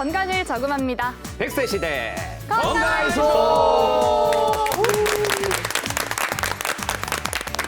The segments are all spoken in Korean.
건강을 저금합니다. 100세 시대 건강해소!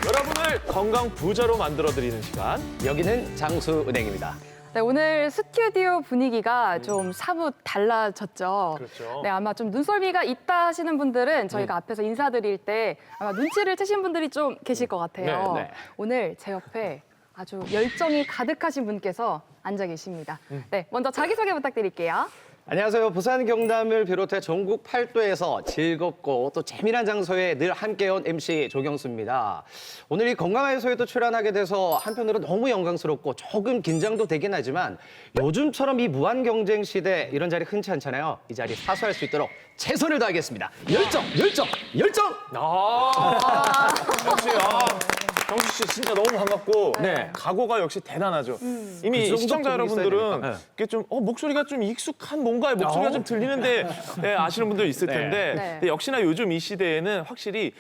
여러분을 건강 부자로 만들어드리는 시간. 여기는 장수은행입니다. 네, 오늘 스튜디오 분위기가 좀 사뭇 달라졌죠. 그렇죠. 네, 아마 좀 눈썰미가 있다 하시는 분들은 저희가 앞에서 인사드릴 때 아마 눈치를 채신 분들이 좀 계실 것 같아요. 네, 네. 오늘 제 옆에 아주 열정이 가득하신 분께서 앉아 계십니다. 네, 먼저 자기소개 부탁드릴게요. 안녕하세요. 부산 경남을 비롯해 전국 8도에서 즐겁고 또 재미난 장소에 늘 함께해온 MC 조경수입니다. 오늘 이 건강해소에도 출연하게 돼서 한편으로 너무 영광스럽고 조금 긴장도 되긴 하지만 요즘처럼 이 무한 경쟁 시대 이런 자리 흔치 않잖아요. 이 자리 사수할 수 있도록 최선을 다하겠습니다. 열정! 역시 경수 씨 진짜 너무 반갑고 네. 각오가 역시 대단하죠. 이미 그 정도 시청자 분이 있어야 여러분들은 되니까. 이게 좀 목소리가 좀 익숙한 뭔가의 목소리가 좀 들리는데 네, 아시는 분들 있을 네. 텐데 네. 근데 역시나 요즘 이 시대에는 확실히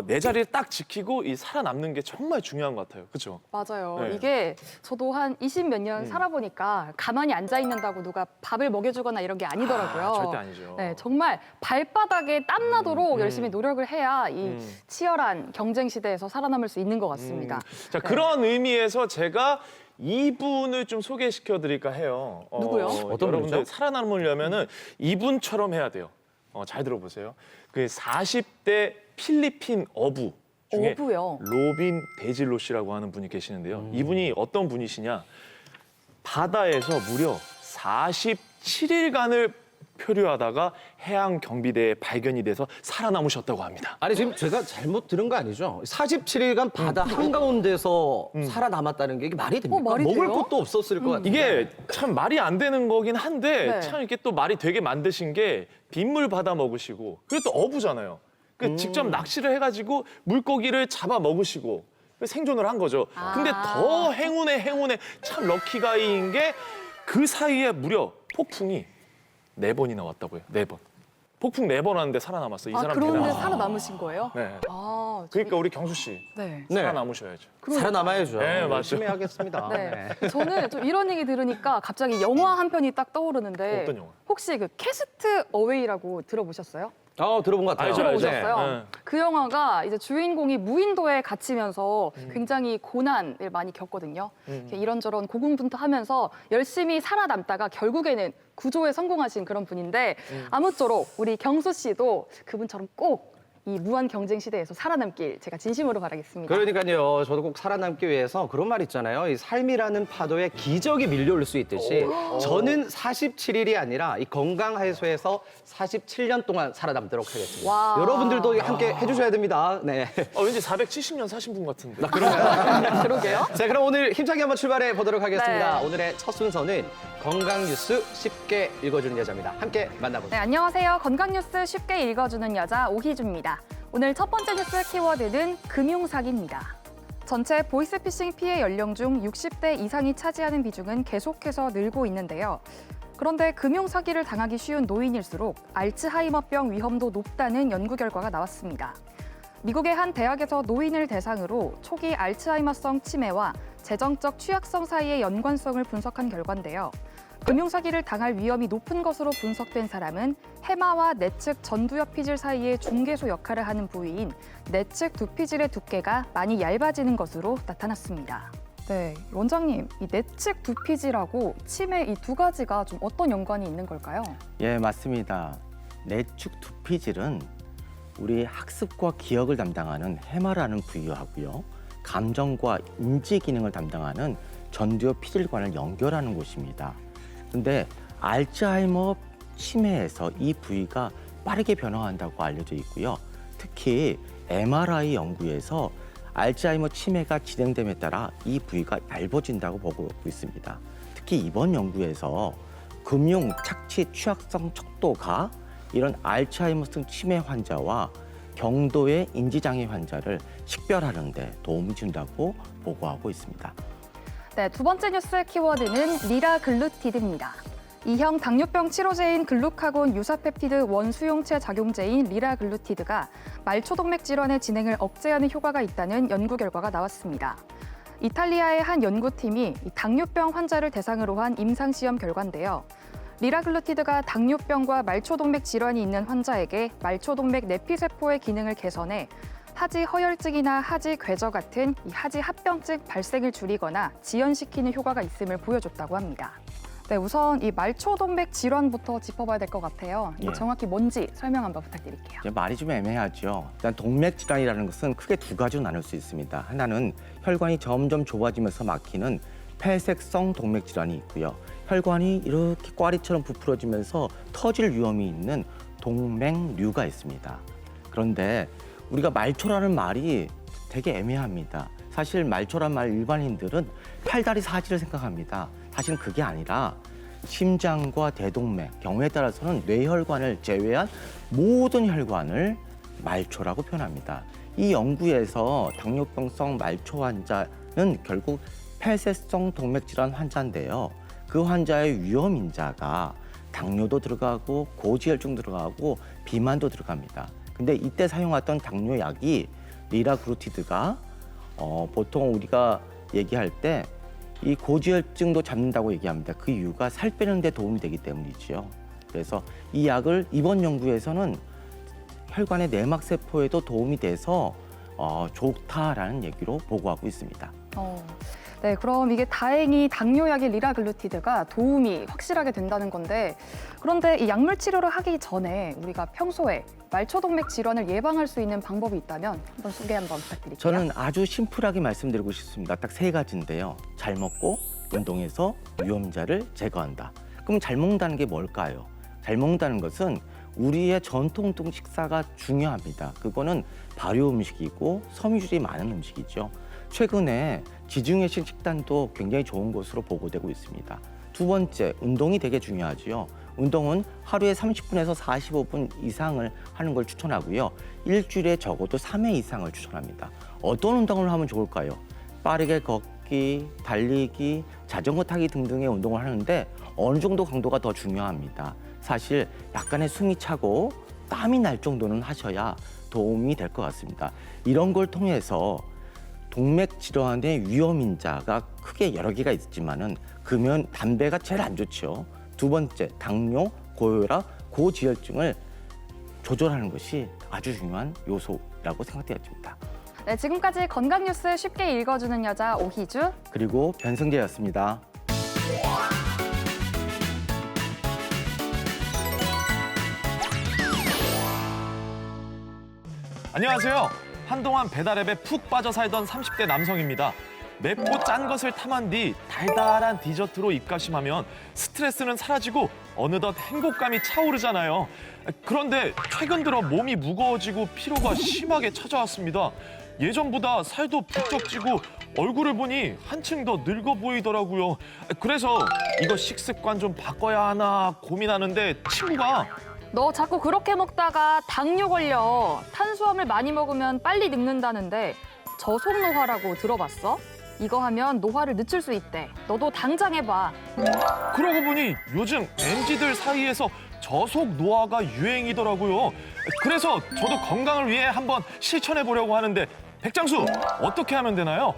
내 자리를 딱 지키고 이 살아남는 게 정말 중요한 것 같아요. 그렇죠? 맞아요. 네. 이게 저도 한 20 몇 년 살아보니까 가만히 앉아 있는다고 누가 밥을 먹여주거나 이런 게 아니더라고요. 아, 절대 아니죠. 네, 정말 발바닥에 땀 나도록 열심히 노력을 해야 이 치열한 경쟁 시대에서 살아남을 수 있는 것 같습니다. 자, 그런 의미에서 제가 이분을 좀 소개시켜 드릴까 해요. 누구요? 어떤 여러분들 분이죠? 살아남으려면은 이분처럼 해야 돼요. 잘 들어보세요. 그 40대 필리핀 어부 중에 어부요? 로빈 데질로 씨라고 하는 분이 계시는데요. 이분이 어떤 분이시냐? 바다에서 무려 47일간을 표류하다가 해양 경비대에 발견이 돼서 살아남으셨다고 합니다. 아니 지금 제가 잘못 들은 거 아니죠? 47일간 바다 한가운데서 살아남았다는 게 이게 말이 됩니까? 말이 먹을 돼요? 것도 없었을 것 같아요. 이게 참 말이 안 되는 거긴 한데 네. 참 이렇게 또 말이 되게 만드신 게 빗물 받아 먹으시고 그리고 또 어부잖아요. 그 직접 낚시를 해가지고 물고기를 잡아 먹으시고 생존을 한 거죠. 근데 더 행운에 참 럭키가이인 게 그 사이에 무려 폭풍이 4번이나 왔다고요. 4번. 폭풍 4번 왔는데 살아남았어요. 이 사람 그런데 대단하다. 살아남으신 거예요? 네. 아, 그러니까 우리 경수 씨 네. 네. 살아남으셔야죠. 살아남아야죠. 네, 맞죠. 열심히 하겠습니다. 네. 저는 좀 이런 얘기 들으니까 갑자기 영화 한 편이 딱 떠오르는데 어떤 영화? 혹시 그 캐스트 어웨이라고 들어보셨어요? 들어본 것 같아요. 알죠, 알죠. 들어보셨어요? 네. 그 영화가 이제 주인공이 무인도에 갇히면서 굉장히 고난을 많이 겪거든요. 이렇게 이런저런 고군분투하면서 열심히 살아남다가 결국에는 구조에 성공하신 그런 분인데 아무쪼록 우리 경수 씨도 그분처럼 꼭 이 무한 경쟁 시대에서 살아남길 제가 진심으로 바라겠습니다. 그러니까요. 저도 꼭 살아남기 위해서 그런 말 있잖아요. 이 삶이라는 파도에 기적이 밀려올 수 있듯이 저는 47일이 아니라 이 건강해소에서 47년 동안 살아남도록 하겠습니다. 와. 여러분들도 함께 해주셔야 됩니다. 네. 왠지 470년 사신 분 같은데. 그러게요. 자, 그럼 오늘 힘차게 한번 출발해 보도록 하겠습니다. 네. 오늘의 첫 순서는 건강 뉴스 쉽게 읽어주는 여자입니다. 함께 만나보죠. 네, 안녕하세요. 건강 뉴스 쉽게 읽어주는 여자 오희주입니다. 오늘 첫 번째 뉴스 키워드는 금융사기입니다. 전체 보이스피싱 피해 연령 중 60대 이상이 차지하는 비중은 계속해서 늘고 있는데요. 그런데 금융사기를 당하기 쉬운 노인일수록 알츠하이머병 위험도 높다는 연구 결과가 나왔습니다. 미국의 한 대학에서 노인을 대상으로 초기 알츠하이머성 치매와 재정적 취약성 사이의 연관성을 분석한 결과인데요. 금융사기를 당할 위험이 높은 것으로 분석된 사람은 해마와 내측 전두엽피질 사이의 중개소 역할을 하는 부위인 내측 두피질의 두께가 많이 얇아지는 것으로 나타났습니다. 네, 원장님, 이 내측 두피질하고 치매 이 두 가지가 좀 어떤 연관이 있는 걸까요? 예, 맞습니다. 내축 두피질은 우리 학습과 기억을 담당하는 해마라는 부위하고요. 감정과 인지 기능을 담당하는 전두엽 피질관을 연결하는 곳입니다. 근데 알츠하이머 치매에서 이 부위가 빠르게 변화한다고 알려져 있고요. 특히 MRI 연구에서 알츠하이머 치매가 진행됨에 따라 이 부위가 얇아진다고 보고 있습니다. 특히 이번 연구에서 금융 착취 취약성 척도가 이런 알츠하이머성 치매 환자와 경도의 인지장애 환자를 식별하는 데 도움을 준다고 보고하고 있습니다. 네, 두 번째 뉴스 키워드는 리라글루티드입니다. 이형 당뇨병 치료제인 글루카곤 유사펩티드 원수용체 작용제인 리라글루티드가 말초동맥 질환의 진행을 억제하는 효과가 있다는 연구 결과가 나왔습니다. 이탈리아의 한 연구팀이 당뇨병 환자를 대상으로 한 임상시험 결과인데요. 리라글루티드가 당뇨병과 말초동맥 질환이 있는 환자에게 말초동맥 내피세포의 기능을 개선해 하지 허혈증이나 하지 궤저 같은 이 하지 합병증 발생을 줄이거나 지연시키는 효과가 있음을 보여줬다고 합니다. 네, 우선 이 말초동맥 질환부터 짚어봐야 될 것 같아요. 이게 예. 정확히 뭔지 설명 한번 부탁드릴게요. 이제 말이 좀 애매하죠. 일단 동맥 질환이라는 것은 크게 두 가지로 나눌 수 있습니다. 하나는 혈관이 점점 좁아지면서 막히는 폐색성 동맥 질환이 있고요. 혈관이 이렇게 꽈리처럼 부풀어지면서 터질 위험이 있는 동맥류가 있습니다. 그런데 우리가 말초라는 말이 되게 애매합니다. 사실 말초란 말 일반인들은 팔다리 사지를 생각합니다. 사실은 그게 아니라 심장과 대동맥, 경우에 따라서는 뇌혈관을 제외한 모든 혈관을 말초라고 표현합니다. 이 연구에서 당뇨병성 말초 환자는 결국 폐쇄성 동맥질환 환자인데요. 그 환자의 위험 인자가 당뇨도 들어가고 고지혈증 들어가고 비만도 들어갑니다. 근데 이때 사용했던 당뇨약이 리라글루티드가 보통 우리가 얘기할 때 이 고지혈증도 잡는다고 얘기합니다. 그 이유가 살 빼는 데 도움이 되기 때문이지요. 그래서 이 약을 이번 연구에서는 혈관의 내막세포에도 도움이 돼서 좋다라는 얘기로 보고하고 있습니다. 네, 그럼 이게 다행히 당뇨약의 리라글루티드가 도움이 확실하게 된다는 건데, 그런데 이 약물 치료를 하기 전에 우리가 평소에 말초동맥 질환을 예방할 수 있는 방법이 있다면 한번 소개 한번 부탁드릴게요. 저는 아주 심플하게 말씀드리고 싶습니다. 딱 세 가지인데요. 잘 먹고 운동해서 위험자를 제거한다. 그럼 잘 먹는다는 게 뭘까요? 잘 먹는다는 것은 우리의 전통적 식사가 중요합니다. 그거는 발효 음식이고 섬유질이 많은 음식이죠. 최근에 지중해식 식단도 굉장히 좋은 것으로 보고되고 있습니다. 두 번째, 운동이 되게 중요하지요. 운동은 하루에 30분에서 45분 이상을 하는 걸 추천하고요. 일주일에 적어도 3회 이상을 추천합니다. 어떤 운동을 하면 좋을까요? 빠르게 걷기, 달리기, 자전거 타기 등등의 운동을 하는데 어느 정도 강도가 더 중요합니다. 사실 약간의 숨이 차고 땀이 날 정도는 하셔야 도움이 될 것 같습니다. 이런 걸 통해서 동맥 질환의 위험 인자가 크게 여러 개가 있지만은 금연, 담배가 제일 안 좋죠. 두 번째, 당뇨, 고혈압, 고지혈증을 조절하는 것이 아주 중요한 요소라고 생각되어집니다. 네, 지금까지 건강 뉴스 쉽게 읽어주는 여자 오희주. 그리고 변승재였습니다. 안녕하세요. 한동안 배달앱에 푹 빠져 살던 30대 남성입니다. 맵고 짠 것을 탐한 뒤 달달한 디저트로 입가심하면 스트레스는 사라지고 어느덧 행복감이 차오르잖아요. 그런데 최근 들어 몸이 무거워지고 피로가 심하게 찾아왔습니다. 예전보다 살도 부쩍 찌고 얼굴을 보니 한층 더 늙어 보이더라고요. 그래서 이거 식습관 좀 바꿔야 하나 고민하는데 친구가 너 자꾸 그렇게 먹다가 당뇨 걸려. 탄수화물 많이 먹으면 빨리 늙는다는데 저속노화라고 들어봤어? 이거 하면 노화를 늦출 수 있대. 너도 당장 해봐. 그러고 보니 요즘 MZ들 사이에서 저속 노화가 유행이더라고요. 그래서 저도 건강을 위해 한번 실천해 보려고 하는데 백장수 어떻게 하면 되나요?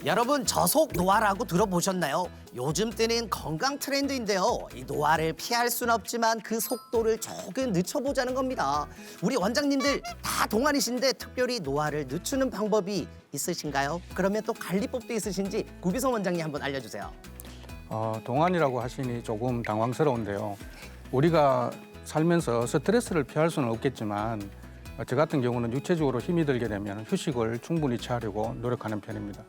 여러분 저속 노화라고 들어보셨나요? 요즘 때는 건강 트렌드인데요. 이 노화를 피할 수는 없지만 그 속도를 조금 늦춰보자는 겁니다. 우리 원장님들 다 동안이신데 특별히 노화를 늦추는 방법이 있으신가요? 그러면 또 관리법도 있으신지 구비성 원장님 한번 알려주세요. 동안이라고 하시니 조금 당황스러운데요. 우리가 살면서 스트레스를 피할 수는 없겠지만 저 같은 경우는 육체적으로 힘이 들게 되면 휴식을 충분히 취하려고 노력하는 편입니다.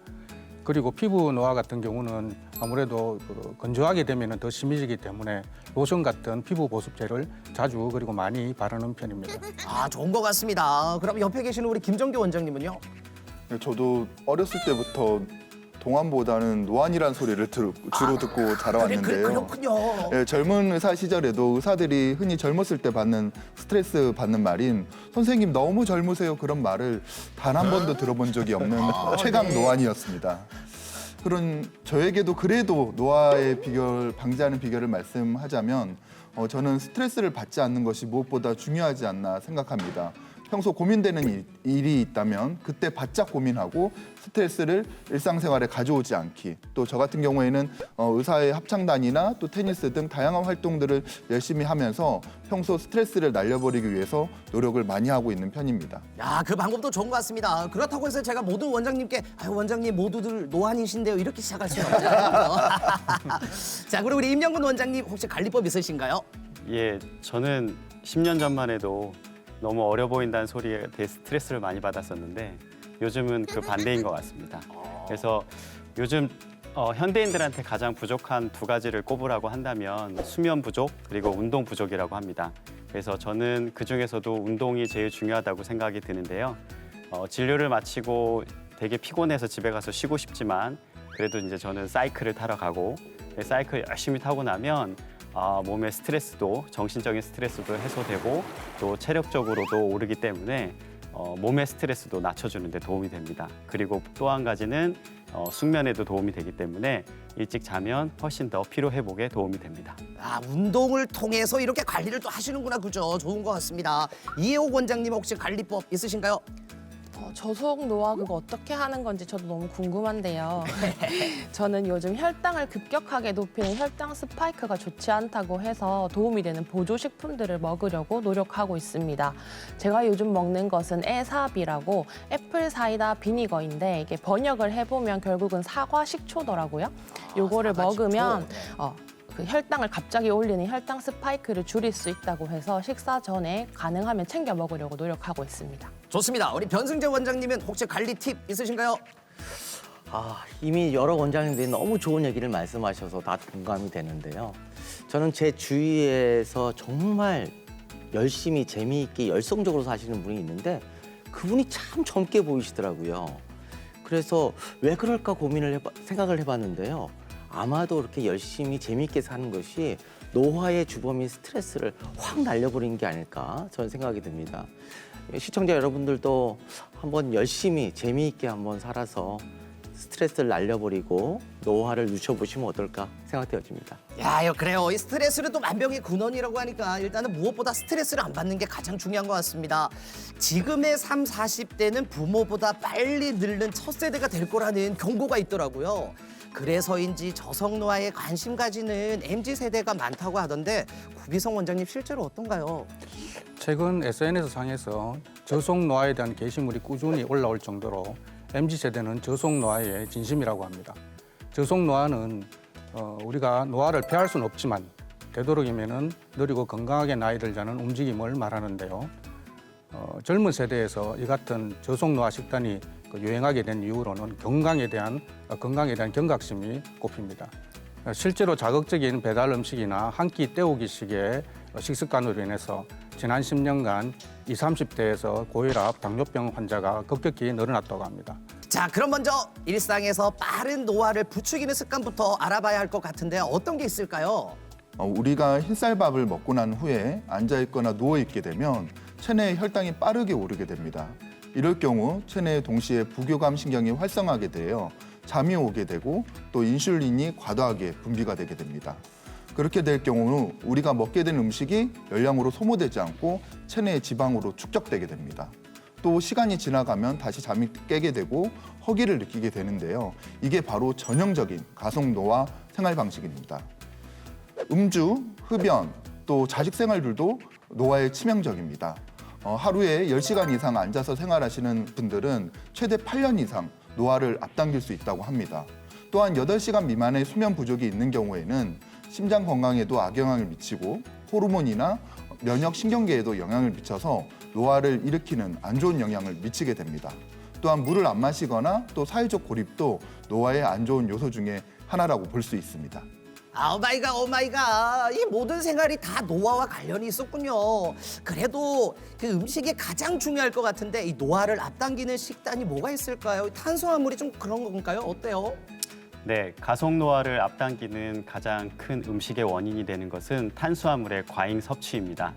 그리고 피부 노화 같은 경우는 아무래도 건조하게 되면 더 심해지기 때문에 로션 같은 피부 보습제를 자주 그리고 많이 바르는 편입니다. 아 좋은 것 같습니다. 그럼 옆에 계시는 우리 김정규 원장님은요? 저도 어렸을 때부터 동안보다는 노안이라는 소리를 주로 듣고 자라왔는데요. 그렇군요. 예, 젊은 의사 시절에도 의사들이 흔히 젊었을 때 받는 스트레스 받는 말인 선생님 너무 젊으세요 그런 말을 단 한 번도 들어본 적이 없는 최강 노안이었습니다. 그런 저에게도 그래도 노화의 비결, 방지하는 비결을 말씀하자면 저는 스트레스를 받지 않는 것이 무엇보다 중요하지 않나 생각합니다. 평소 고민되는 일이 있다면 그때 바짝 고민하고 스트레스를 일상생활에 가져오지 않기. 또 저 같은 경우에는 의사의 합창단이나 또 테니스 등 다양한 활동들을 열심히 하면서 평소 스트레스를 날려버리기 위해서 노력을 많이 하고 있는 편입니다. 야, 그 방법도 좋은 것 같습니다. 그렇다고 해서 제가 모든 원장님께 아유, 원장님 모두들 노안이신데요 이렇게 시작할 수는 없잖아요. 자, 그리고 우리 임영근 원장님 혹시 관리법 있으신가요? 예, 저는 10년 전만 해도 너무 어려 보인다는 소리에 대해 스트레스를 많이 받았었는데 요즘은 그 반대인 것 같습니다. 그래서 요즘 현대인들한테 가장 부족한 두 가지를 꼽으라고 한다면 수면 부족 그리고 운동 부족이라고 합니다. 그래서 저는 그중에서도 운동이 제일 중요하다고 생각이 드는데요. 진료를 마치고 되게 피곤해서 집에 가서 쉬고 싶지만 그래도 이제 저는 사이클을 타러 가고 사이클 열심히 타고 나면 몸의 스트레스도 정신적인 스트레스도 해소되고 또 체력적으로도 오르기 때문에 몸의 스트레스도 낮춰주는 데 도움이 됩니다. 그리고 또 한 가지는 숙면에도 도움이 되기 때문에 일찍 자면 훨씬 더 피로 회복에 도움이 됩니다. 아, 운동을 통해서 이렇게 관리를 또 하시는구나. 그죠? 좋은 것 같습니다. 이혜옥 원장님 혹시 관리법 있으신가요? 저속 노화 그거 어떻게 하는 건지 저도 너무 궁금한데요. 저는 요즘 혈당을 급격하게 높이는 혈당 스파이크가 좋지 않다고 해서 도움이 되는 보조식품들을 먹으려고 노력하고 있습니다. 제가 요즘 먹는 것은 에삽이라고 애플 사이다 비니거인데 이게 번역을 해보면 결국은 사과 식초더라고요. 요거를 사과 식초. 먹으면 네. 그 혈당을 갑자기 올리는 혈당 스파이크를 줄일 수 있다고 해서 식사 전에 가능하면 챙겨 먹으려고 노력하고 있습니다. 좋습니다. 우리 변승재 원장님은 혹시 관리 팁 있으신가요? 이미 여러 원장님들이 너무 좋은 얘기를 말씀하셔서 다 공감이 되는데요. 저는 제 주위에서 정말 열심히 재미있게 열성적으로 사시는 분이 있는데 그분이 참 젊게 보이시더라고요. 그래서 왜 그럴까 생각을 해봤는데요. 아마도 그렇게 열심히 재미있게 사는 것이 노화의 주범인 스트레스를 확 날려버리는 게 아닐까 저는 생각이 듭니다. 시청자 여러분들도 한번 열심히 재미있게 한번 살아서 스트레스를 날려버리고 노화를 늦춰보시면 어떨까 생각되어집니다. 야, 그래요. 이 스트레스는 또 만병의 근원이라고 하니까 일단은 무엇보다 스트레스를 안 받는 게 가장 중요한 것 같습니다. 지금의 30, 40대는 부모보다 빨리 늙는 첫 세대가 될 거라는 경고가 있더라고요. 그래서인지 저속노화에 관심 가지는 MZ세대가 많다고 하던데 구비성 원장님 실제로 어떤가요? 최근 SNS 상에서 저속노화에 대한 게시물이 꾸준히 올라올 정도로 MZ세대는 저속노화의 진심이라고 합니다. 저속노화는 우리가 노화를 피할 수는 없지만 되도록이면 느리고 건강하게 나이 들자는 움직임을 말하는데요. 젊은 세대에서 이 같은 저속노화 식단이 유행하게 된 이유로는 건강에 대한 경각심이 꼽힙니다. 실제로 자극적인 배달 음식이나 한 끼 때우기식의 식습관으로 인해서 지난 10년간 20, 30대에서 고혈압, 당뇨병 환자가 급격히 늘어났다고 합니다. 자, 그럼 먼저 일상에서 빠른 노화를 부추기는 습관부터 알아봐야 할 것 같은데 어떤 게 있을까요? 우리가 흰쌀밥을 먹고 난 후에 앉아있거나 누워있게 되면 체내의 혈당이 빠르게 오르게 됩니다. 이럴 경우 체내에 동시에 부교감 신경이 활성화하게 되어 잠이 오게 되고 또 인슐린이 과도하게 분비가 되게 됩니다. 그렇게 될 경우 우리가 먹게 된 음식이 열량으로 소모되지 않고 체내의 지방으로 축적되게 됩니다. 또 시간이 지나가면 다시 잠이 깨게 되고 허기를 느끼게 되는데요. 이게 바로 전형적인 가속노화 생활 방식입니다. 음주, 흡연, 또 자식 생활들도 노화에 치명적입니다. 하루에 10시간 이상 앉아서 생활하시는 분들은 최대 8년 이상 노화를 앞당길 수 있다고 합니다. 또한 8시간 미만의 수면 부족이 있는 경우에는 심장 건강에도 악영향을 미치고 호르몬이나 면역 신경계에도 영향을 미쳐서 노화를 일으키는 안 좋은 영향을 미치게 됩니다. 또한 물을 안 마시거나 또 사회적 고립도 노화의 안 좋은 요소 중에 하나라고 볼 수 있습니다. 오마이갓. 이 모든 생활이 다 노화와 관련이 있었군요. 그래도 그 음식이 가장 중요할 것 같은데 이 노화를 앞당기는 식단이 뭐가 있을까요? 탄수화물이 좀 그런 건가요? 어때요? 네, 가속노화를 앞당기는 가장 큰 음식의 원인이 되는 것은 탄수화물의 과잉 섭취입니다.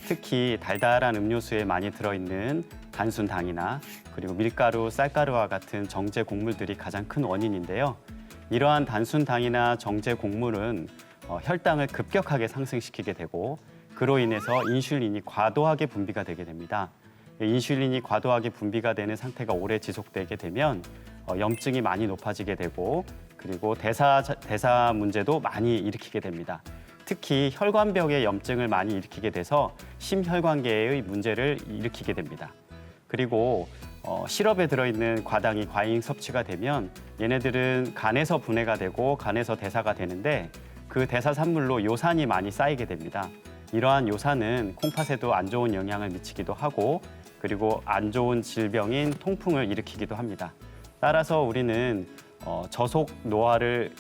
특히 달달한 음료수에 많이 들어있는 단순당이나 그리고 밀가루, 쌀가루와 같은 정제 곡물들이 가장 큰 원인인데요. 이러한 단순당이나 정제 곡물은 혈당을 급격하게 상승시키게 되고 그로 인해서 인슐린이 과도하게 분비가 되게 됩니다. 인슐린이 과도하게 분비가 되는 상태가 오래 지속되게 되면 염증이 많이 높아지게 되고 그리고 대사 문제도 많이 일으키게 됩니다. 특히 혈관벽에 염증을 많이 일으키게 돼서 심혈관계의 문제를 일으키게 됩니다. 그리고 시럽에 들어있는 과당이 과잉 섭취가 되면 얘네들은 간에서 분해가 되고 간에서 대사가 되는데 그 대사 산물로 요산이 많이 쌓이게 됩니다. 이러한 요산은 콩팥에도 안 좋은 영향을 미치기도 하고 그리고 안 좋은 질병인 통풍을 일으키기도 합니다. 따라서 우리는 저속 노화를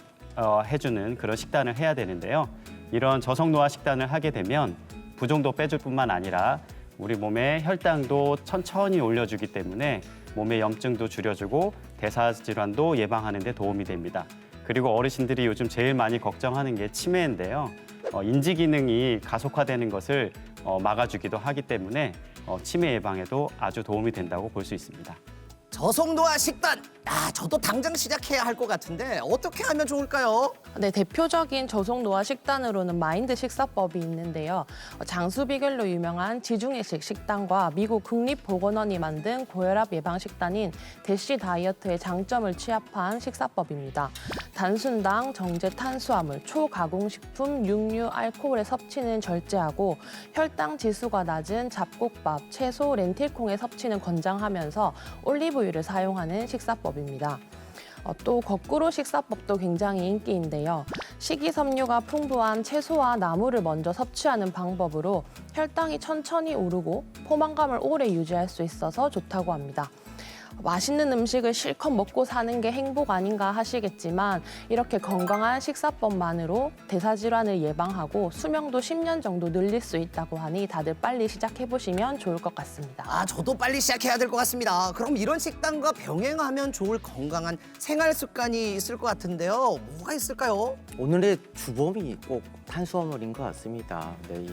해주는 그런 식단을 해야 되는데요. 이런 저속 노화 식단을 하게 되면 부종도 빼줄 뿐만 아니라 우리 몸의 혈당도 천천히 올려주기 때문에 몸의 염증도 줄여주고 대사 질환도 예방하는 데 도움이 됩니다. 그리고 어르신들이 요즘 제일 많이 걱정하는 게 치매인데요. 인지 기능이 가속화되는 것을 막아주기도 하기 때문에 치매 예방에도 아주 도움이 된다고 볼 수 있습니다. 저속노화 식단. 저도 당장 시작해야 할 것 같은데 어떻게 하면 좋을까요? 네, 대표적인 저속노화 식단으로는 마인드 식사법이 있는데요. 장수 비결로 유명한 지중해식 식단과 미국 국립보건원이 만든 고혈압 예방 식단인 대시 다이어트의 장점을 취합한 식사법입니다. 단순당, 정제 탄수화물, 초가공식품, 육류, 알코올의 섭취는 절제하고 혈당 지수가 낮은 잡곡밥, 채소, 렌틸콩의 섭취는 권장하면서 올리브유를 사용하는 식사법입니다. 또 거꾸로 식사법도 굉장히 인기인데요. 식이섬유가 풍부한 채소와 나물을 먼저 섭취하는 방법으로 혈당이 천천히 오르고 포만감을 오래 유지할 수 있어서 좋다고 합니다. 맛있는 음식을 실컷 먹고 사는 게 행복 아닌가 하시겠지만 이렇게 건강한 식사법만으로 대사질환을 예방하고 수명도 10년 정도 늘릴 수 있다고 하니 다들 빨리 시작해보시면 좋을 것 같습니다. 저도 빨리 시작해야 될 것 같습니다. 그럼 이런 식단과 병행하면 좋을 건강한 생활 습관이 있을 것 같은데요. 뭐가 있을까요? 오늘의 주범이 꼭 탄수화물인 것 같습니다. 네,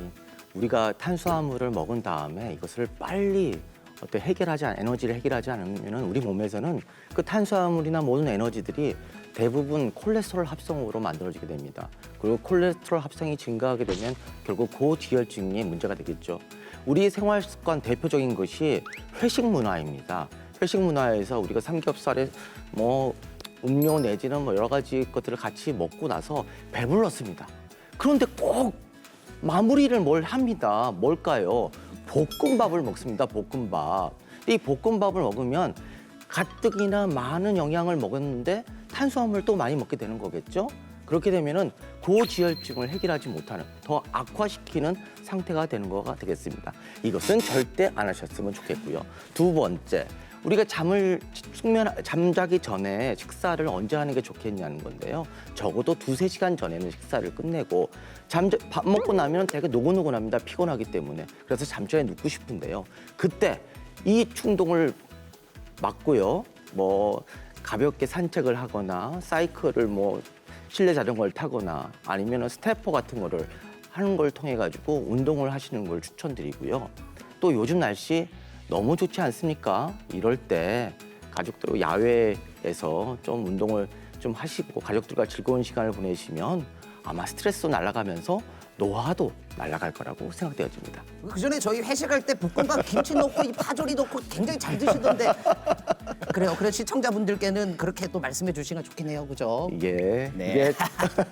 우리가 탄수화물을 먹은 다음에 이것을 빨리 에너지를 해결하지 않으면 우리 몸에서는 그 탄수화물이나 모든 에너지들이 대부분 콜레스테롤 합성으로 만들어지게 됩니다. 그리고 콜레스테롤 합성이 증가하게 되면 결국 고지혈증이 문제가 되겠죠. 우리 생활 습관 대표적인 것이 회식 문화입니다. 회식 문화에서 우리가 삼겹살에 음료 내지는 여러 가지 것들을 같이 먹고 나서 배불렀습니다. 그런데 꼭 마무리를 뭘 합니다. 뭘까요? 볶음밥을 먹습니다. 볶음밥. 이 볶음밥을 먹으면 가뜩이나 많은 영양을 먹었는데 탄수화물을 또 많이 먹게 되는 거겠죠? 그렇게 되면은 고지혈증을 해결하지 못하는 더 악화시키는 상태가 되는 거가 되겠습니다. 이것은 절대 안 하셨으면 좋겠고요. 두 번째, 우리가 잠자기 전에 식사를 언제 하는 게 좋겠냐는 건데요. 적어도 2-3시간 전에는 식사를 끝내고 밥 먹고 나면 되게 노곤노곤합니다. 피곤하기 때문에. 그래서 잠자리에 눕고 싶은데요. 그때 이 충동을 막고요. 가볍게 산책을 하거나 사이클을 실내 자전거를 타거나 아니면 스태퍼 같은 거를 하는 걸 통해 가지고 운동을 하시는 걸 추천드리고요. 또 요즘 날씨 너무 좋지 않습니까? 이럴 때 가족들 야외에서 좀 운동을 좀 하시고 가족들과 즐거운 시간을 보내시면 아마 스트레스도 날아가면서 노화도 날아갈 거라고 생각되어집니다. 그전에 저희 회식할 때 볶음밥 김치 넣고 이 파절이 넣고 굉장히 잘 드시던데 그래요. 그래서 시청자분들께는 그렇게 또 말씀해 주시면 좋겠네요. 그죠? 예, 네. 이게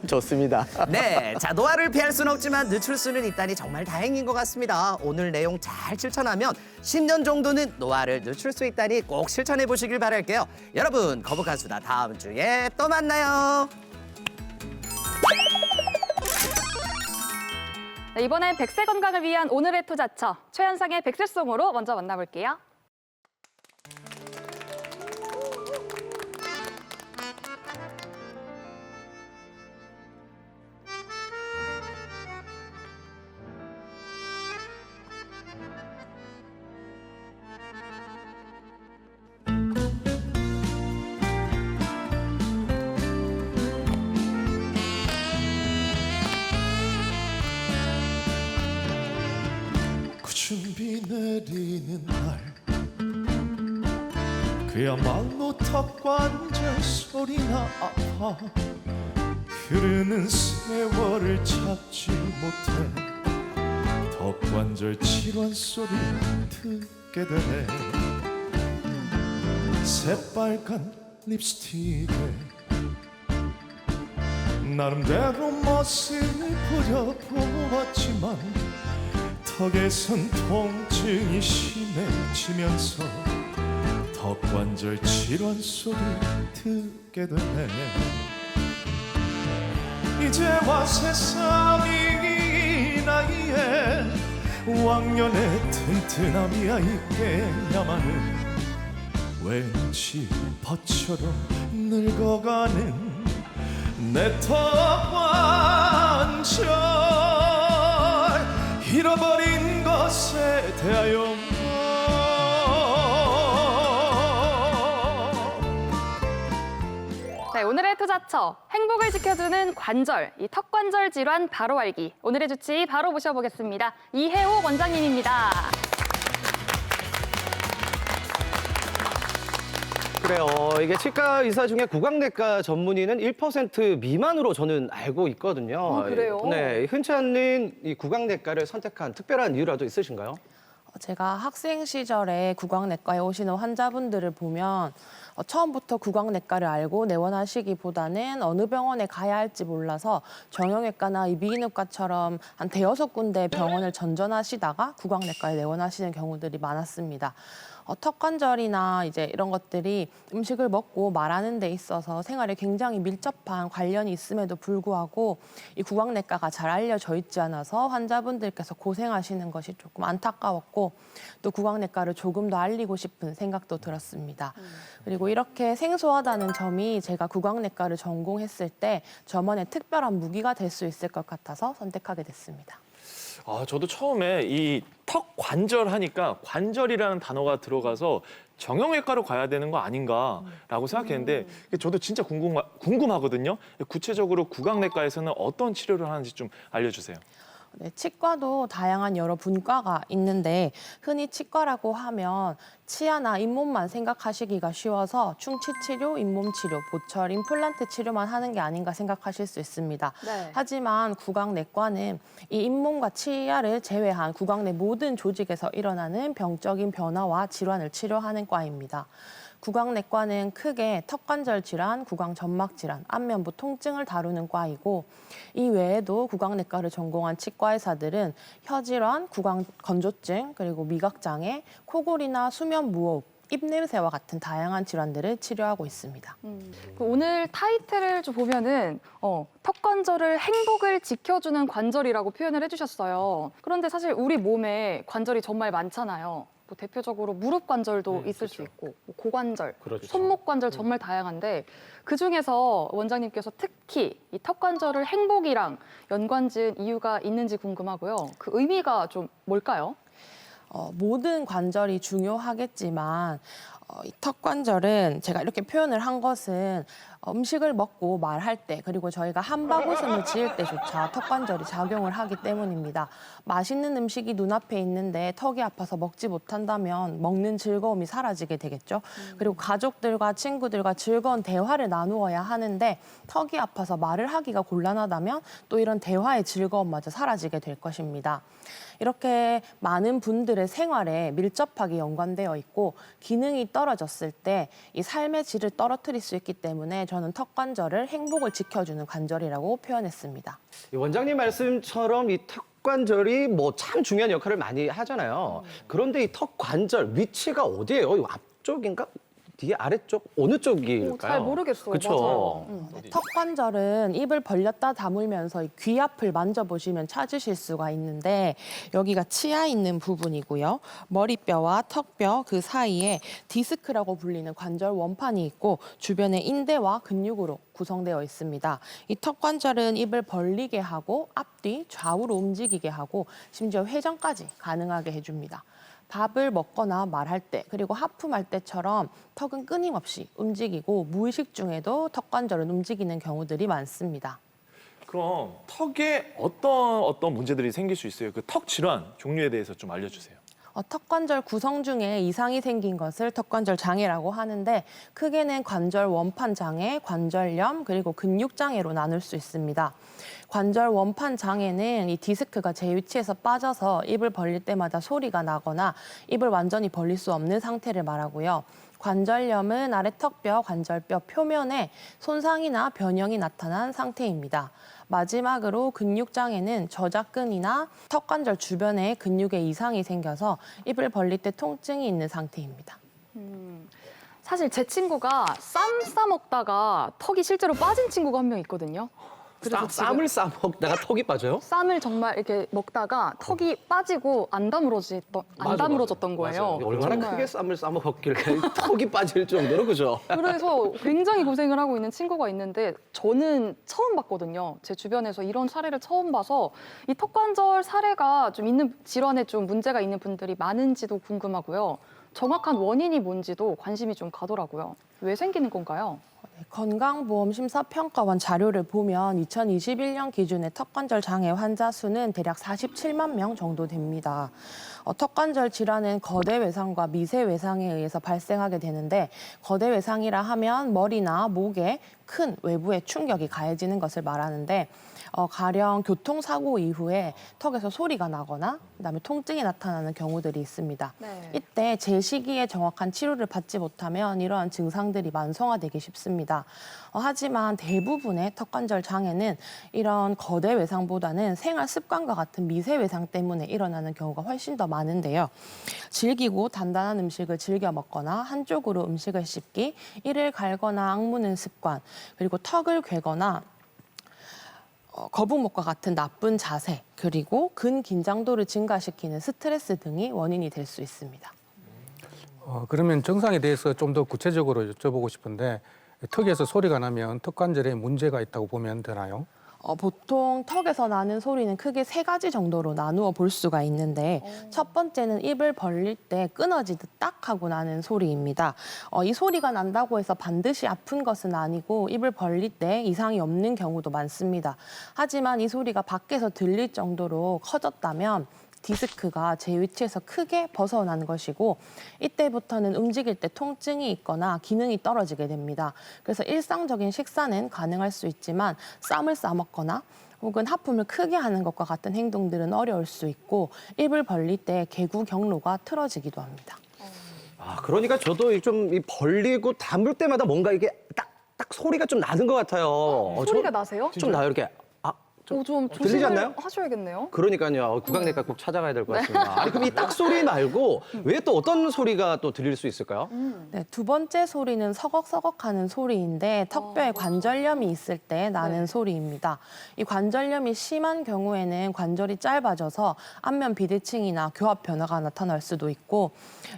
좋습니다. 네, 자 노화를 피할 수는 없지만 늦출 수는 있다니 정말 다행인 것 같습니다. 오늘 내용 잘 실천하면 10년 정도는 노화를 늦출 수 있다니 꼭 실천해 보시길 바랄게요. 여러분, 거북한수다 다음 주에 또 만나요. 네, 이번엔 100세 건강을 위한 오늘의 투자처 최현상의 백세송으로 먼저 만나볼게요. 준비 내리는 날 그야말로 턱관절 소리나 아파 흐르는 세월을 잡지 못해 턱관절 질환 소리 듣게 듣게 되네. 새빨간 립스틱에 나름대로 멋을 부려보았지만 턱에선 통증이 심해지면서 턱관절 질환 소리 듣게 되네. 이제와 세상이 이 나이에 왕년의 튼튼함이야 있겠냐마는 왠지 벗처럼 늙어가는 내 턱관절 잃어버린 것에 대하여 네, 오늘의 투자처, 행복을 지켜주는 관절, 이 턱관절 질환 바로 알기. 오늘의 주치 바로 모셔보겠습니다. 이혜옥 원장님입니다. 그래요. 이게 치과 의사 중에 구강내과 전문의는 1% 미만으로 저는 알고 있거든요. 그래요? 네, 흔치 않는 이 구강내과를 선택한 특별한 이유라도 있으신가요? 제가 학생 시절에 구강내과에 오시는 환자분들을 보면 처음부터 구강내과를 알고 내원하시기보다는 어느 병원에 가야 할지 몰라서 정형외과나 이비인후과처럼 한 대여섯 군데 병원을 전전하시다가 구강내과에 내원하시는 경우들이 많았습니다. 턱관절이나 이제 이런 것들이 음식을 먹고 말하는 데 있어서 생활에 굉장히 밀접한 관련이 있음에도 불구하고 이 구강내과가 잘 알려져 있지 않아서 환자분들께서 고생하시는 것이 조금 안타까웠고 또 구강내과를 조금 더 알리고 싶은 생각도 들었습니다. 그리고 이렇게 생소하다는 점이 제가 구강내과를 전공했을 때 저만의 특별한 무기가 될 수 있을 것 같아서 선택하게 됐습니다. 저도 처음에 이 턱 관절 하니까 관절이라는 단어가 들어가서 정형외과로 가야 되는 거 아닌가라고 생각했는데 저도 진짜 궁금하거든요. 구체적으로 구강내과에서는 어떤 치료를 하는지 좀 알려주세요. 네, 치과도 다양한 여러 분과가 있는데 흔히 치과라고 하면 치아나 잇몸만 생각하시기가 쉬워서 충치치료, 잇몸치료, 보철, 임플란트 치료만 하는 게 아닌가 생각하실 수 있습니다. 네. 하지만 구강내과는 이 잇몸과 치아를 제외한 구강 내 모든 조직에서 일어나는 병적인 변화와 질환을 치료하는 과입니다. 구강내과는 크게 턱관절 질환, 구강점막 질환, 안면부 통증을 다루는 과이고 이 외에도 구강내과를 전공한 치과의사들은 혀질환, 구강건조증, 그리고 미각장애, 코골이나 수면무호흡, 입냄새와 같은 다양한 질환들을 치료하고 있습니다. 오늘 타이틀을 좀 보면은 턱관절을 행복을 지켜주는 관절이라고 표현을 해주셨어요. 그런데 사실 우리 몸에 관절이 정말 많잖아요. 뭐 대표적으로 무릎 관절도 있을 수 있고 뭐 고관절, 그렇죠. 손목 관절 정말 다양한데 그중에서 원장님께서 특히 이 턱관절을 행복이랑 연관지은 이유가 있는지 궁금하고요. 그 의미가 좀 뭘까요? 모든 관절이 중요하겠지만 이 턱관절은 제가 이렇게 표현을 한 것은 음식을 먹고 말할 때 그리고 저희가 한바구음을 지을 때조차 턱관절이 작용을 하기 때문입니다. 맛있는 음식이 눈앞에 있는데 턱이 아파서 먹지 못한다면 먹는 즐거움이 사라지게 되겠죠. 그리고 가족들과 친구들과 즐거운 대화를 나누어야 하는데 턱이 아파서 말을 하기가 곤란하다면 또 이런 대화의 즐거움마저 사라지게 될 것입니다. 이렇게 많은 분들의 생활에 밀접하게 연관되어 있고 기능이 떨어졌을 때 이 삶의 질을 떨어뜨릴 수 있기 때문에 저는 턱관절을 행복을 지켜주는 관절이라고 표현했습니다. 이 원장님 말씀처럼 이 턱관절이 뭐 참 중요한 역할을 많이 하잖아요. 그런데 이 턱관절 위치가 어디예요? 이 앞쪽인가? 뒤에 아래쪽? 어느 쪽일까요? 잘 모르겠어요. 그렇죠. 턱관절은 입을 벌렸다 다물면서 귀 앞을 만져보시면 찾으실 수가 있는데 여기가 치아 있는 부분이고요. 머리뼈와 턱뼈 그 사이에 디스크라고 불리는 관절 원판이 있고 주변에 인대와 근육으로 구성되어 있습니다. 이 턱관절은 입을 벌리게 하고 앞뒤 좌우로 움직이게 하고 심지어 회전까지 가능하게 해줍니다. 밥을 먹거나 말할 때 그리고 하품할 때처럼 턱은 끊임없이 움직이고 무의식 중에도 턱관절은 움직이는 경우들이 많습니다. 그럼 턱에 어떤 문제들이 생길 수 있어요? 그 턱 질환 종류에 대해서 좀 알려주세요. 턱관절 구성 중에 이상이 생긴 것을 턱관절 장애라고 하는데 크게는 관절 원판 장애, 관절염, 그리고 근육 장애로 나눌 수 있습니다. 관절 원판 장애는 이 디스크가 제 위치에서 빠져서 입을 벌릴 때마다 소리가 나거나 입을 완전히 벌릴 수 없는 상태를 말하고요. 관절염은 아래 턱뼈, 관절뼈 표면에 손상이나 변형이 나타난 상태입니다. 마지막으로 근육장애는 저작근이나 턱관절 주변에 근육에 이상이 생겨서 입을 벌릴 때 통증이 있는 상태입니다. 사실 제 친구가 쌈 싸먹다가 턱이 실제로 빠진 친구가 한 명 있거든요. 그래서 지금 쌈을 싸먹다가 턱이 빠져요? 쌈을 정말 이렇게 먹다가 턱이 빠지고 안 다물어졌던 거예요. 얼마나 정말. 크게 쌈을 싸먹었길래 턱이 빠질 정도로 그죠? 그래서 굉장히 고생을 하고 있는 친구가 있는데 저는 처음 봤거든요. 제 주변에서 이런 사례를 처음 봐서 이 턱관절 사례가 좀 있는 질환에 좀 문제가 있는 분들이 많은지도 궁금하고요. 정확한 원인이 뭔지도 관심이 좀 가더라고요. 왜 생기는 건가요? 건강보험심사평가원 자료를 보면 2021년 기준의 턱관절 장애 환자 수는 대략 47만 명 정도 됩니다. 턱관절 질환은 거대 외상과 미세 외상에 의해서 발생하게 되는데 거대 외상이라 하면 머리나 목에 큰 외부의 충격이 가해지는 것을 말하는데 가령 교통사고 이후에 턱에서 소리가 나거나 그다음에 통증이 나타나는 경우들이 있습니다. 네. 이때 제 시기에 정확한 치료를 받지 못하면 이러한 증상들이 만성화되기 쉽습니다. 하지만 대부분의 턱관절 장애는 이런 거대 외상보다는 생활 습관과 같은 미세 외상 때문에 일어나는 경우가 훨씬 더 많은데요. 질기고 단단한 음식을 즐겨 먹거나 한쪽으로 음식을 씹기, 이를 갈거나 악무는 습관, 그리고 턱을 괴거나 거북목과 같은 나쁜 자세, 그리고 근긴장도를 증가시키는 스트레스 등이 원인이 될 수 있습니다. 그러면 증상에 대해서 좀 더 구체적으로 여쭤보고 싶은데 턱에서 소리가 나면 턱관절에 문제가 있다고 보면 되나요? 보통 턱에서 나는 소리는 크게 3가지 정도로 나누어 볼 수가 있는데 첫 번째는 입을 벌릴 때 끊어지듯 딱 하고 나는 소리입니다. 이 소리가 난다고 해서 반드시 아픈 것은 아니고 입을 벌릴 때 이상이 없는 경우도 많습니다. 하지만 이 소리가 밖에서 들릴 정도로 커졌다면 디스크가 제 위치에서 크게 벗어난 것이고 이때부터는 움직일 때 통증이 있거나 기능이 떨어지게 됩니다. 그래서 일상적인 식사는 가능할 수 있지만 쌈을 싸먹거나 혹은 하품을 크게 하는 것과 같은 행동들은 어려울 수 있고 입을 벌릴 때 개구 경로가 틀어지기도 합니다. 아, 그러니까 저도 좀 이 벌리고 다물 때마다 뭔가 이게 딱 소리가 좀 나는 것 같아요. 소리가 나세요? 좀 나요, 이렇게. 좀 들리지 않나요? 조심을 하셔야겠네요. 그러니까요. 구강내과 꼭 찾아가야 될 것 같습니다. 아니, 그럼 이 딱 소리 말고 왜 또 어떤 소리가 또 들릴 수 있을까요? 네, 두 번째 소리는 서걱서걱하는 소리인데 턱뼈에 관절염이 있을 때 나는 소리입니다. 이 관절염이 심한 경우에는 관절이 짧아져서 안면 비대칭이나 교합 변화가 나타날 수도 있고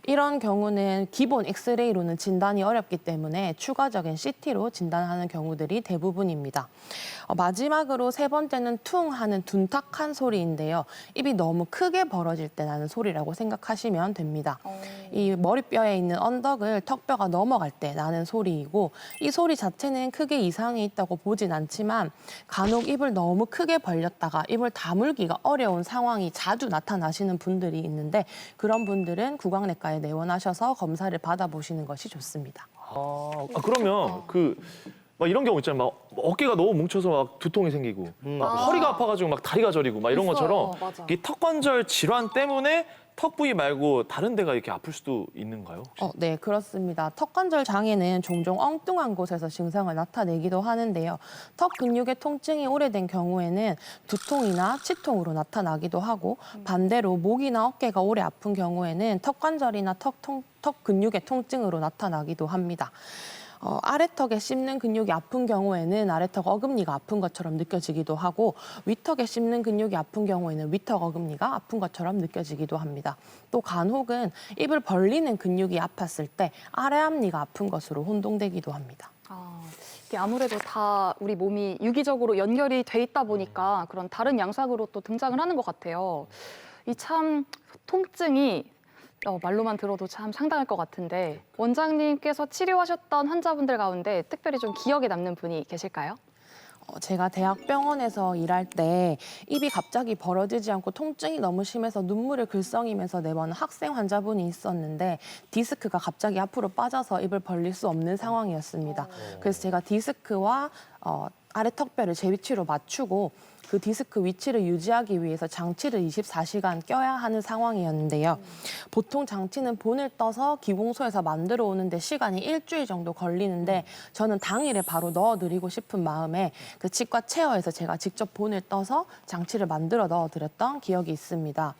이런 경우는 기본 엑스레이로는 진단이 어렵기 때문에 추가적인 CT로 진단하는 경우들이 대부분입니다. 마지막으로 세 번째는 퉁 하는 둔탁한 소리인데요. 입이 너무 크게 벌어질 때 나는 소리라고 생각하시면 됩니다. 이 머리뼈에 있는 언덕을 턱뼈가 넘어갈 때 나는 소리이고 이 소리 자체는 크게 이상이 있다고 보진 않지만 간혹 입을 너무 크게 벌렸다가 입을 다물기가 어려운 상황이 자주 나타나시는 분들이 있는데 그런 분들은 구강내과에 내원하셔서 검사를 받아보시는 것이 좋습니다. 그러면 막 이런 경우 있잖아요. 막 어깨가 너무 뭉쳐서 막 두통이 생기고 막 허리가 아파가지고 막 다리가 저리고 막 이런 있어요. 것처럼 맞아. 이 턱관절 질환 때문에 턱 부위 말고 다른 데가 이렇게 아플 수도 있는가요? 혹시? 네, 그렇습니다. 턱관절 장애는 종종 엉뚱한 곳에서 증상을 나타내기도 하는데요. 턱 근육의 통증이 오래된 경우에는 두통이나 치통으로 나타나기도 하고 반대로 목이나 어깨가 오래 아픈 경우에는 턱관절이나 턱 근육의 통증으로 나타나기도 합니다. 아래턱에 씹는 근육이 아픈 경우에는 아래턱 어금니가 아픈 것처럼 느껴지기도 하고 위턱에 씹는 근육이 아픈 경우에는 위턱 어금니가 아픈 것처럼 느껴지기도 합니다. 또 간혹은 입을 벌리는 근육이 아팠을 때 아래 앞니가 아픈 것으로 혼동되기도 합니다. 이게 아무래도 다 우리 몸이 유기적으로 연결이 돼 있다 보니까 그런 다른 양상으로 또 등장을 하는 것 같아요. 이 참 통증이 말로만 들어도 참 상당할 것 같은데 원장님께서 치료하셨던 환자분들 가운데 특별히 좀 기억에 남는 분이 계실까요? 제가 대학병원에서 일할 때 입이 갑자기 벌어지지 않고 통증이 너무 심해서 눈물을 글썽이면서 내보는 학생 환자분이 있었는데 디스크가 갑자기 앞으로 빠져서 입을 벌릴 수 없는 상황이었습니다. 그래서 제가 디스크와 아래 턱뼈를 제 위치로 맞추고 그 디스크 위치를 유지하기 위해서 장치를 24시간 껴야 하는 상황이었는데요. 보통 장치는 본을 떠서 기공소에서 만들어 오는데 시간이 일주일 정도 걸리는데 저는 당일에 바로 넣어드리고 싶은 마음에 그 치과 체어에서 제가 직접 본을 떠서 장치를 만들어 넣어드렸던 기억이 있습니다.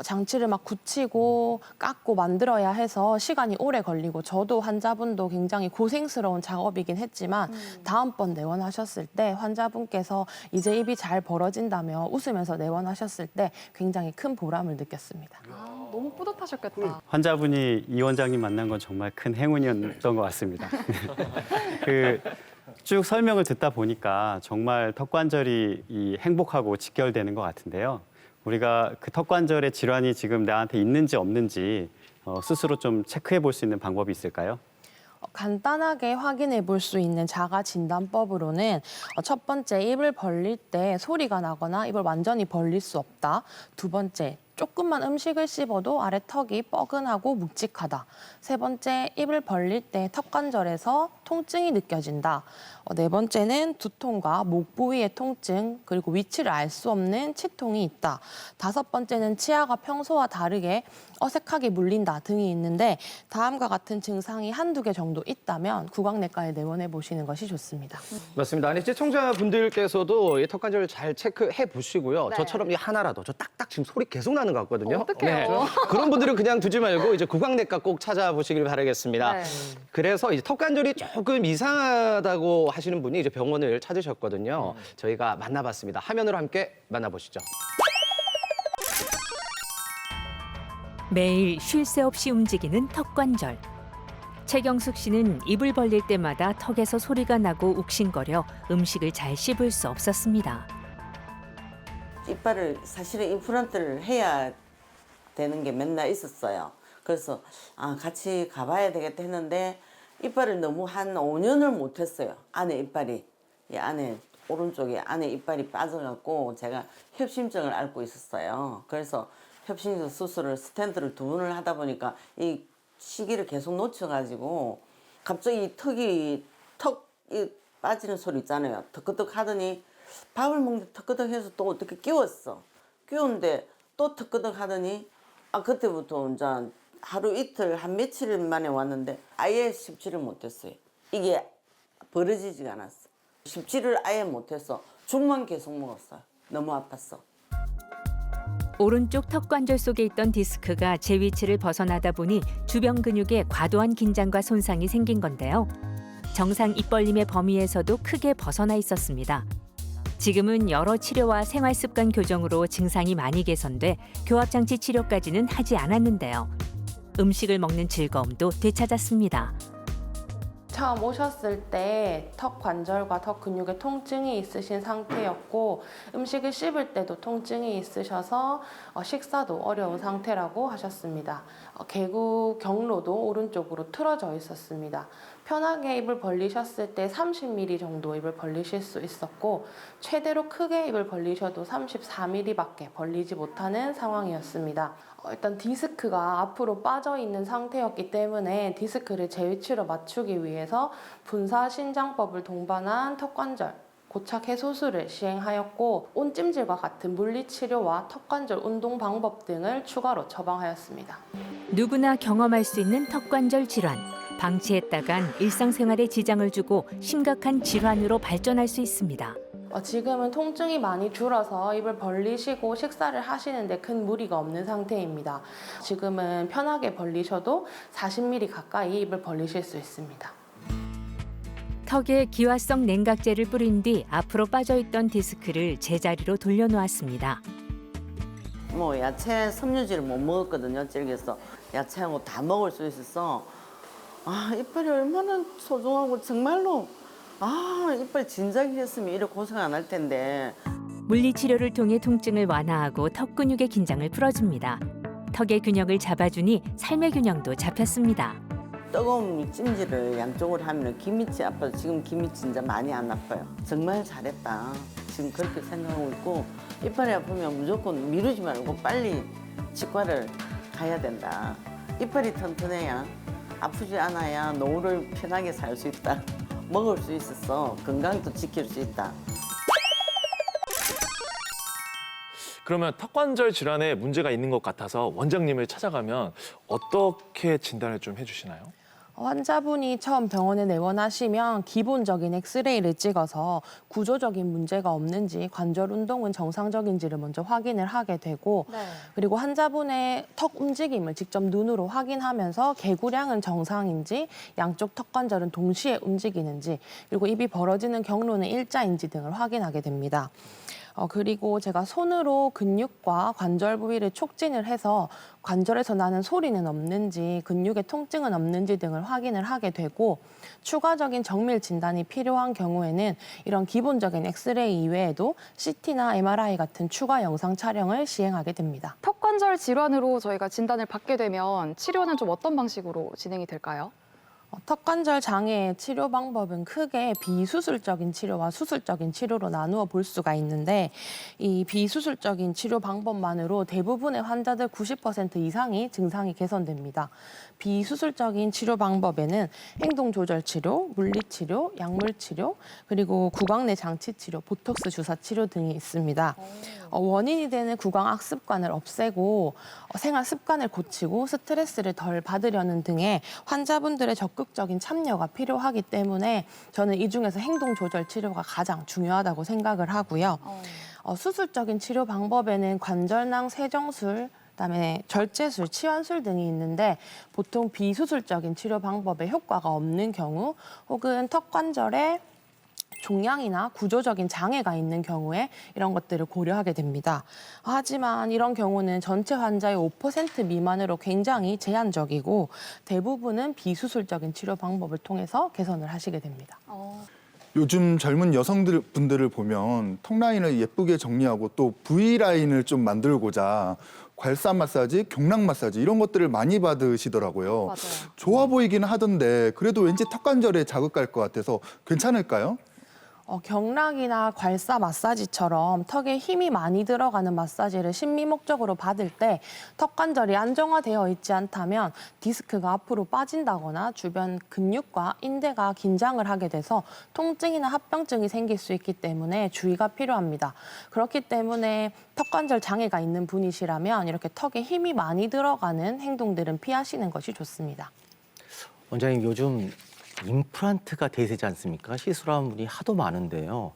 장치를 막 굳히고 깎고 만들어야 해서 시간이 오래 걸리고 저도 환자분도 굉장히 고생스러운 작업이긴 했지만 다음번 내원하셨을 때 환자분께서 이제 입이 잘 벌어진다며 웃으면서 내원하셨을 때 굉장히 큰 보람을 느꼈습니다. 너무 뿌듯하셨겠다. 환자분이 이 원장님 만난 건 정말 큰 행운이었던 것 같습니다. 쭉 설명을 듣다 보니까 정말 턱관절이 행복하고 직결되는 것 같은데요. 우리가 그 턱관절의 질환이 지금 나한테 있는지 없는지 스스로 좀 체크해 볼 수 있는 방법이 있을까요? 간단하게 확인해 볼 수 있는 자가 진단법으로는 첫 번째, 입을 벌릴 때 소리가 나거나 입을 완전히 벌릴 수 없다. 두 번째, 조금만 음식을 씹어도 아래 턱이 뻐근하고 묵직하다. 세 번째, 입을 벌릴 때 턱관절에서 통증이 느껴진다. 네 번째는 두통과 목 부위의 통증, 그리고 위치를 알 수 없는 치통이 있다. 다섯 번째는 치아가 평소와 다르게 어색하게 물린다 등이 있는데 다음과 같은 증상이 한두 개 정도 있다면 구강내과에 내원해 보시는 것이 좋습니다. 맞습니다. 아니 시청자분들께서도 이 턱관절을 잘 체크해 보시고요. 네. 저처럼 이 하나라도 저 딱딱 지금 소리 계속 나는 것 같거든요. 어떡해요? 그런 분들은 그냥 두지 말고 이제 구강내과 꼭 찾아보시길 바라겠습니다. 네. 그래서 이제 턱관절이 조금 이상하다고 하시는 분이 이제 병원을 찾으셨거든요. 저희가 만나봤습니다. 화면으로 함께 만나보시죠. 매일 쉴 새 없이 움직이는 턱관절. 최경숙 씨는 입을 벌릴 때마다 턱에서 소리가 나고 욱신거려 음식을 잘 씹을 수 없었습니다. 이빨을 사실은 임플란트를 해야 되는 게 맨날 있었어요. 그래서 같이 가봐야 되겠다 했는데 이빨을 너무 한 5년을 못했어요. 안에 이빨이 이 안에 오른쪽에 안에 이빨이 빠져갖고 제가 협심증을 앓고 있었어요. 그래서 협심증 수술을 스텐트를 2번을 하다 보니까 이 시기를 계속 놓쳐가지고 갑자기 턱이 빠지는 소리 있잖아요. 턱끄덕 하더니 밥을 먹는데 턱끄덕 해서 또 어떻게 끼웠어. 끼웠는데 또 턱끄덕 하더니 그때부터 이제 하루 이틀 한 며칠 만에 왔는데 아예 씹지를 못했어요. 이게 벌어지지가 않았어. 씹지를 아예 못했어. 죽만 계속 먹었어요. 너무 아팠어. 오른쪽 턱관절 속에 있던 디스크가 제 위치를 벗어나다 보니 주변 근육에 과도한 긴장과 손상이 생긴 건데요. 정상 입 벌림의 범위에서도 크게 벗어나 있었습니다. 지금은 여러 치료와 생활 습관 교정으로 증상이 많이 개선돼 교합장치 치료까지는 하지 않았는데요. 음식을 먹는 즐거움도 되찾았습니다. 처음 오셨을 때 턱 관절과 턱 근육에 통증이 있으신 상태였고 음식을 씹을 때도 통증이 있으셔서 식사도 어려운 상태라고 하셨습니다. 개구 경로도 오른쪽으로 틀어져 있었습니다. 편하게 입을 벌리셨을 때 30mm 정도 입을 벌리실 수 있었고 최대로 크게 입을 벌리셔도 34mm밖에 벌리지 못하는 상황이었습니다. 일단 디스크가 앞으로 빠져 있는 상태였기 때문에 디스크를 제 위치로 맞추기 위해서 분사신장법을 동반한 턱관절 고착 해소술을 시행하였고 온찜질과 같은 물리치료와 턱관절 운동 방법 등을 추가로 처방하였습니다. 누구나 경험할 수 있는 턱관절 질환. 방치했다간 일상생활에 지장을 주고 심각한 질환으로 발전할 수 있습니다. 지금은 통증이 많이 줄어서 입을 벌리시고 식사를 하시는데 큰 무리가 없는 상태입니다. 지금은 편하게 벌리셔도 40mm 가까이 입을 벌리실 수 있습니다. 턱에 기화성 냉각제를 뿌린 뒤 앞으로 빠져있던 디스크를 제자리로 돌려놓았습니다. 야채 섬유질을 못 먹었거든요. 질겨서 야채하고 다 먹을 수 있어서 이빨이 얼마나 소중하고 정말로 이빨 진작에 했으면 이렇게 고생 안 할 텐데. 물리치료를 통해 통증을 완화하고 턱 근육의 긴장을 풀어줍니다. 턱의 균형을 잡아주니 삶의 균형도 잡혔습니다. 뜨거운 찜질을 양쪽으로 하면 기미치 아파도 지금 기미치 진짜 많이 안 아파요. 정말 잘했다. 지금 그렇게 생각하고 있고 이빨이 아프면 무조건 미루지 말고 빨리 치과를 가야 된다. 이빨이 튼튼해야 아프지 않아야 노후를 편하게 살 수 있다. 먹을 수 있어서 건강도 지킬 수 있다. 그러면 턱관절 질환에 문제가 있는 것 같아서 원장님을 찾아가면 어떻게 진단을 좀 해주시나요? 환자분이 처음 병원에 내원하시면 기본적인 엑스레이를 찍어서 구조적인 문제가 없는지 관절 운동은 정상적인지를 먼저 확인을 하게 되고 그리고 환자분의 턱 움직임을 직접 눈으로 확인하면서 개구량은 정상인지 양쪽 턱관절은 동시에 움직이는지 그리고 입이 벌어지는 경로는 일자인지 등을 확인하게 됩니다. 그리고 제가 손으로 근육과 관절 부위를 촉진을 해서 관절에서 나는 소리는 없는지 근육의 통증은 없는지 등을 확인을 하게 되고 추가적인 정밀 진단이 필요한 경우에는 이런 기본적인 엑스레이 이외에도 CT나 MRI 같은 추가 영상 촬영을 시행하게 됩니다. 턱관절 질환으로 저희가 진단을 받게 되면 치료는 좀 어떤 방식으로 진행이 될까요? 턱관절 장애의 치료 방법은 크게 비수술적인 치료와 수술적인 치료로 나누어 볼 수가 있는데 이 비수술적인 치료 방법만으로 대부분의 환자들 90% 이상이 증상이 개선됩니다. 비수술적인 치료 방법에는 행동조절 치료, 물리치료, 약물치료, 그리고 구강 내 장치 치료, 보톡스 주사 치료 등이 있습니다. 원인이 되는 구강 악습관을 없애고 생활 습관을 고치고 스트레스를 덜 받으려는 등의 환자분들의 적극적인 참여가 필요하기 때문에 저는 이 중에서 행동조절 치료가 가장 중요하다고 생각을 하고요. 수술적인 치료 방법에는 관절낭 세정술, 그다음에 절제술, 치환술 등이 있는데 보통 비수술적인 치료 방법에 효과가 없는 경우 혹은 턱관절에 종양이나 구조적인 장애가 있는 경우에 이런 것들을 고려하게 됩니다. 하지만 이런 경우는 전체 환자의 5% 미만으로 굉장히 제한적이고 대부분은 비수술적인 치료 방법을 통해서 개선을 하시게 됩니다. 요즘 젊은 여성분들을 보면 턱 라인을 예쁘게 정리하고 또 V 라인을 좀 만들고자 괄사 마사지, 경락 마사지 이런 것들을 많이 받으시더라고요. 맞아요. 좋아 보이기는 하던데 그래도 왠지 턱관절에 자극 갈 것 같아서 괜찮을까요? 경락이나 괄사 마사지처럼 턱에 힘이 많이 들어가는 마사지를 심미 목적으로 받을 때 턱관절이 안정화되어 있지 않다면 디스크가 앞으로 빠진다거나 주변 근육과 인대가 긴장을 하게 돼서 통증이나 합병증이 생길 수 있기 때문에 주의가 필요합니다. 그렇기 때문에 턱관절 장애가 있는 분이시라면 이렇게 턱에 힘이 많이 들어가는 행동들은 피하시는 것이 좋습니다. 원장님 요즘 임플란트가 대세지 않습니까? 시술하는 분이 하도 많은데요.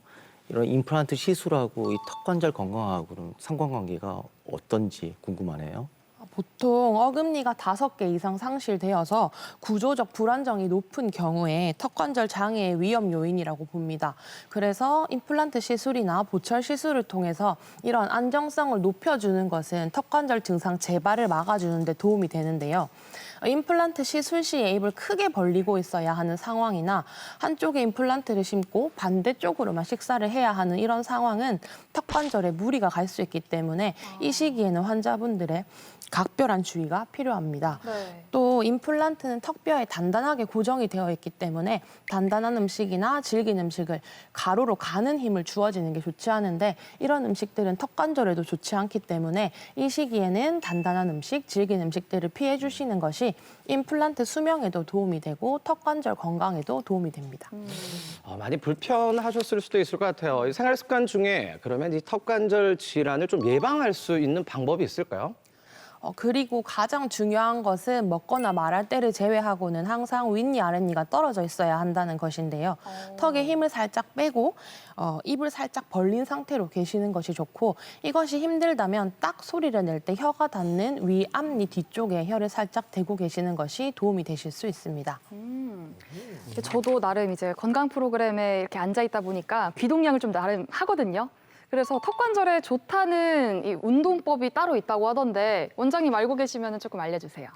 이런 임플란트 시술하고 이 턱관절 건강하고는 상관관계가 어떤지 궁금하네요. 보통 어금니가 5개 이상 상실되어서 구조적 불안정이 높은 경우에 턱관절 장애의 위험 요인이라고 봅니다. 그래서 임플란트 시술이나 보철 시술을 통해서 이런 안정성을 높여주는 것은 턱관절 증상 재발을 막아주는 데 도움이 되는데요. 임플란트 시술 시에 입을 크게 벌리고 있어야 하는 상황이나 한쪽에 임플란트를 심고 반대쪽으로만 식사를 해야 하는 이런 상황은 턱관절에 무리가 갈 수 있기 때문에 이 시기에는 환자분들의 각별한 주의가 필요합니다. 또 임플란트는 턱뼈에 단단하게 고정이 되어 있기 때문에 단단한 음식이나 질긴 음식을 가로로 가는 힘을 주어지는 게 좋지 않은데 이런 음식들은 턱관절에도 좋지 않기 때문에 이 시기에는 단단한 음식, 질긴 음식들을 피해 주시는 것이 임플란트 수명에도 도움이 되고 턱관절 건강에도 도움이 됩니다. 많이 불편하셨을 수도 있을 것 같아요. 이 생활 습관 중에 그러면 이 턱관절 질환을 좀 예방할 수 있는 방법이 있을까요? 그리고 가장 중요한 것은 먹거나 말할 때를 제외하고는 항상 윗니, 아랫니가 떨어져 있어야 한다는 것인데요. 턱에 힘을 살짝 빼고 입을 살짝 벌린 상태로 계시는 것이 좋고 이것이 힘들다면 딱 소리를 낼 때 혀가 닿는 위, 앞니 뒤쪽에 혀를 살짝 대고 계시는 것이 도움이 되실 수 있습니다. 저도 나름 이제 건강 프로그램에 이렇게 앉아 있다 보니까 귀동량을 좀 나름 하거든요. 그래서 턱관절에 좋다는 이 운동법이 따로 있다고 하던데 원장님 알고 계시면 조금 알려주세요.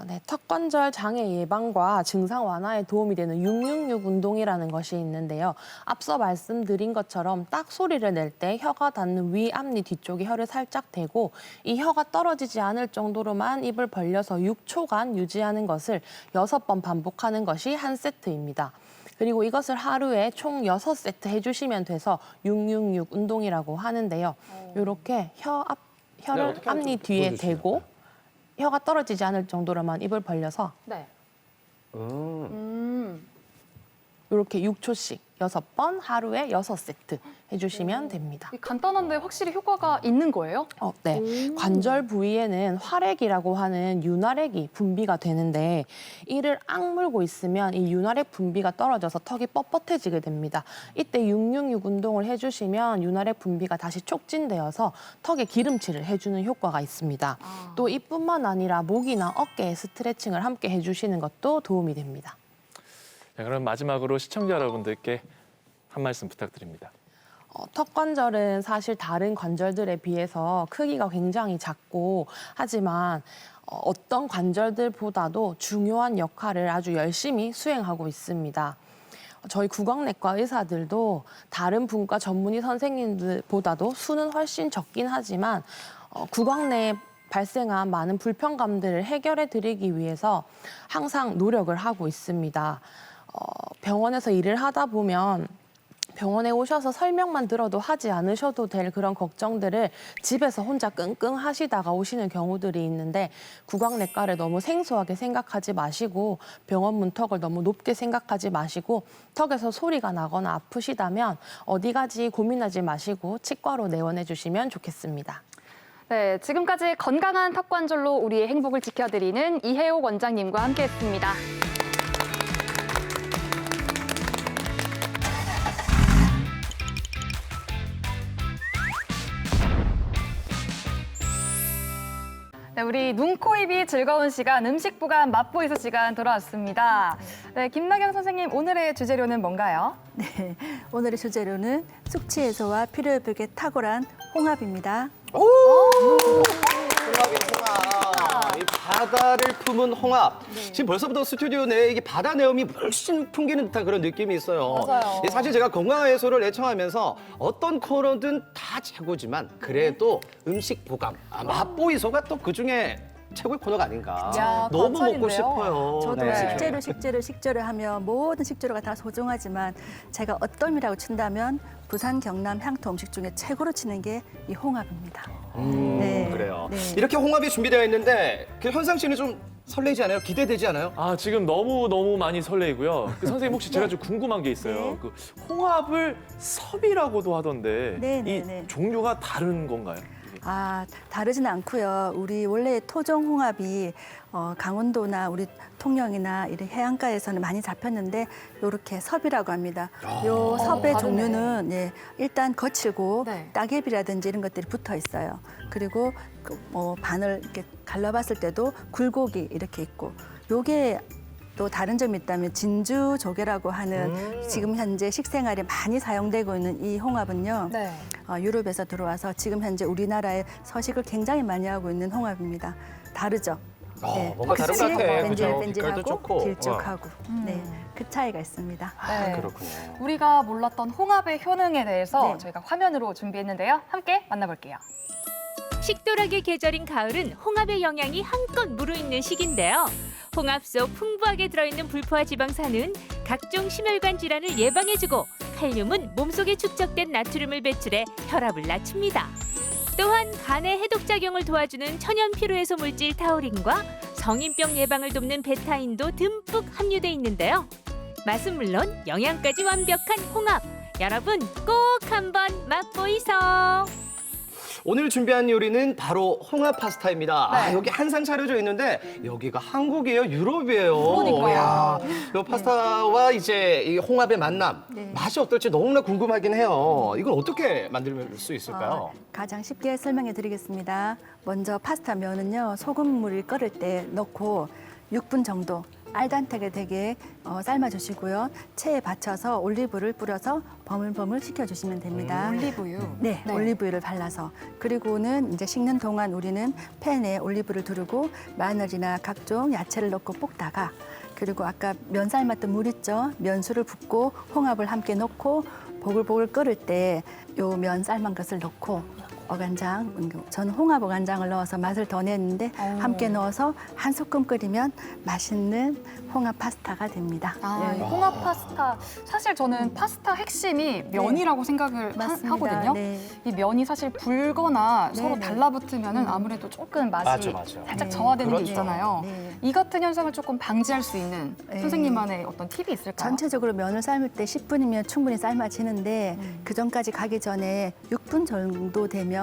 네, 턱관절 장애 예방과 증상 완화에 도움이 되는 666 운동이라는 것이 있는데요. 앞서 말씀드린 것처럼 딱 소리를 낼 때 혀가 닿는 위 앞니 뒤쪽에 혀를 살짝 대고 이 혀가 떨어지지 않을 정도로만 입을 벌려서 6초간 유지하는 것을 6번 반복하는 것이 한 세트입니다. 그리고 이것을 하루에 총 6세트 해주시면 돼서 666 운동이라고 하는데요. 이렇게 혀를 어떻게 하는지 앞니 뒤에 보여주시면 대고 혀가 떨어지지 않을 정도로만 입을 벌려서 네. 이렇게 6초씩 6번 하루에 6세트 해주시면 됩니다. 간단한데 확실히 효과가 있는 거예요? 네. 관절 부위에는 활액이라고 하는 윤활액이 분비가 되는데 이를 악물고 있으면 이 윤활액 분비가 떨어져서 턱이 뻣뻣해지게 됩니다. 이때 666 운동을 해주시면 윤활액 분비가 다시 촉진되어서 턱에 기름칠을 해주는 효과가 있습니다. 또 이뿐만 아니라 목이나 어깨에 스트레칭을 함께 해주시는 것도 도움이 됩니다. 네, 그럼 마지막으로 시청자 여러분들께 한 말씀 부탁드립니다. 턱 관절은 사실 다른 관절들에 비해서 크기가 굉장히 작고 하지만 어떤 관절들보다도 중요한 역할을 아주 열심히 수행하고 있습니다. 저희 구강내과 의사들도 다른 분과 전문의 선생님들보다도 수는 훨씬 적긴 하지만 구강내에 발생한 많은 불편감들을 해결해 드리기 위해서 항상 노력을 하고 있습니다. 병원에서 일을 하다 보면 병원에 오셔서 설명만 들어도 하지 않으셔도 될 그런 걱정들을 집에서 혼자 끙끙 하시다가 오시는 경우들이 있는데 구강내과를 너무 생소하게 생각하지 마시고 병원 문턱을 너무 높게 생각하지 마시고 턱에서 소리가 나거나 아프시다면 어디 가지 고민하지 마시고 치과로 내원해 주시면 좋겠습니다. 네, 지금까지 건강한 턱관절로 우리의 행복을 지켜드리는 이혜옥 원장님과 함께했습니다. 네, 우리 눈, 코, 입이 즐거운 시간, 음식 보관 맛보이스 시간 돌아왔습니다. 네, 김나경 선생님, 오늘의 주재료는 뭔가요? 네, 오늘의 주재료는 숙취 해소와 피로 회복에 탁월한 홍합입니다. 이 바다를 품은 홍합. 지금 벌써부터 스튜디오 내에 이게 바다 내음이 훨씬 풍기는 듯한 그런 느낌이 있어요. 맞아요. 사실 제가 건강한 해소를 애청하면서 어떤 코너든 다 최고지만 그래도 음식 보감, 맛보이소가 또 그중에 최고의 코너가 아닌가. 야, 너무 먹고 과찬인데요. 싶어요. 저도 네. 식재료 하면 모든 식재료가 다 소중하지만 제가 어떤이라고 친다면 부산, 경남 향토 음식 중에 최고로 치는 게 이 홍합입니다. 그래요. 네. 이렇게 홍합이 준비되어 있는데 현상 씨는 좀 설레지 않아요? 기대되지 않아요? 지금 너무 많이 설레이고요. 선생님 혹시 제가 좀 궁금한 게 있어요. 네. 그 홍합을 섭이라고도 하던데 네, 네, 이 네. 종류가 다른 건가요? 다르지는 않고요. 우리 원래 토종 홍합이 강원도나 우리 통영이나 이런 해안가에서는 많이 잡혔는데 이렇게 섭이라고 합니다. 요 섭의 다르네. 종류는 일단 거칠고 네. 따개비라든지 이런 것들이 붙어 있어요. 그리고 반을 이렇게 갈라봤을 때도 굴곡이 이렇게 있고 요게 또 다른 점이 있다면 진주 조개라고 하는 지금 현재 식생활에 많이 사용되고 있는 이 홍합은요. 네. 유럽에서 들어와서 지금 현재 우리나라에 서식을 굉장히 많이 하고 있는 홍합입니다. 다르죠? 뭔가 다른 것 같아. 그죠? 빛깔도 뺀질뺀질하고 좋고. 길쭉하고 네, 그 차이가 있습니다. 네. 그렇군요. 우리가 몰랐던 홍합의 효능에 대해서 네. 저희가 화면으로 준비했는데요. 함께 만나볼게요. 식도락의 계절인 가을은 홍합의 영양이 한껏 무르익는 시기인데요. 홍합 속 풍부하게 들어있는 불포화 지방산은 각종 심혈관 질환을 예방해주고 칼륨은 몸속에 축적된 나트륨을 배출해 혈압을 낮춥니다. 또한 간의 해독작용을 도와주는 천연 피로해소 물질 타우린과 성인병 예방을 돕는 베타인도 듬뿍 함유돼 있는데요. 맛은 물론 영양까지 완벽한 홍합. 여러분 꼭 한번 맛보이소. 오늘 준비한 요리는 바로 홍합 파스타입니다. 네. 여기 한 상 차려져 있는데 여기가 한국이에요, 유럽이에요. 그러니까요. 이야, 이 파스타와 이제 이 홍합의 만남 네. 맛이 어떨지 너무나 궁금하긴 해요. 이걸 어떻게 만들 수 있을까요? 가장 쉽게 설명해 드리겠습니다. 먼저 파스타 면은요, 소금물을 끓을 때 넣고 6분 정도 알단테게 되게 삶아주시고요. 체에 받쳐서 올리브를 뿌려서 버물버물 식혀주시면 됩니다. 올리브유. 네, 올리브유를 발라서. 그리고는 이제 식는 동안 우리는 팬에 올리브를 두르고 마늘이나 각종 야채를 넣고 볶다가 그리고 아까 면 삶았던 물 있죠? 면수를 붓고 홍합을 함께 넣고 보글보글 끓을 때 요 면 삶은 것을 넣고 어간장, 저는 홍합 어간장을 넣어서 맛을 더 냈는데 함께 넣어서 한 소끔 끓이면 맛있는 홍합 파스타가 됩니다. 이 홍합 파스타. 사실 저는 파스타 핵심이 면이라고 생각을 맞습니다. 하거든요. 네. 이 면이 사실 불거나 서로 네. 달라붙으면은 아무래도 조금 맛이 맞아. 살짝 네. 저하되는 게 그렇죠. 있잖아요. 네. 이 같은 현상을 조금 방지할 수 있는 네. 선생님만의 어떤 팁이 있을까요? 전체적으로 면을 삶을 때 10분이면 충분히 삶아지는데 그 전까지 가기 전에 6분 정도 되면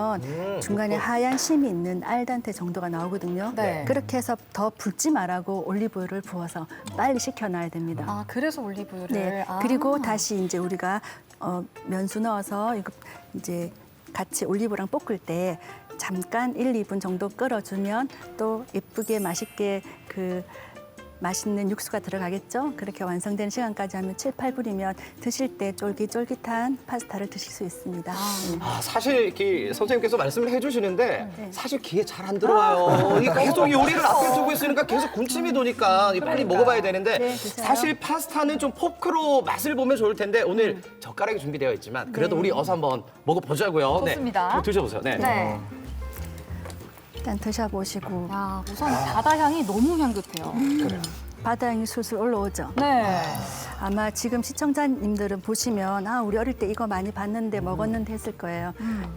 중간에 하얀 심이 있는 알단테 정도가 나오거든요. 네. 그렇게 해서 더 붓지 말라고 올리브유를 부어서 빨리 식혀놔야 됩니다. 아, 그래서 올리브유를. 네. 그리고 다시 이제 우리가 면수 넣어서 이거 이제 같이 올리브랑 볶을 때 잠깐 1, 2분 정도 끓여주면 또 예쁘게 맛있게 그 맛있는 육수가 들어가겠죠? 그렇게 완성되는 시간까지 하면 7, 8분이면 드실 때 쫄깃쫄깃한 파스타를 드실 수 있습니다. 사실 이렇게 선생님께서 말씀을 해주시는데 사실 귀에 잘 안 들어와요. 이게 계속 요리를 앞에 두고 있으니까 계속 군침이 도니까 빨리 먹어봐야 되는데 네, 드세요. 사실 파스타는 좀 포크로 맛을 보면 좋을 텐데 오늘 젓가락이 준비되어 있지만 그래도 우리 어서 한번 먹어보자고요. 좋습니다. 네. 한번 드셔보세요. 네. 네. 일단 드셔보시고 야, 우선 바다 향이 너무 향긋해요. 바다 향이 술술 올라오죠? 네. 아마 지금 시청자님들은 보시면 우리 어릴 때 이거 많이 봤는데 먹었는데 했을 거예요.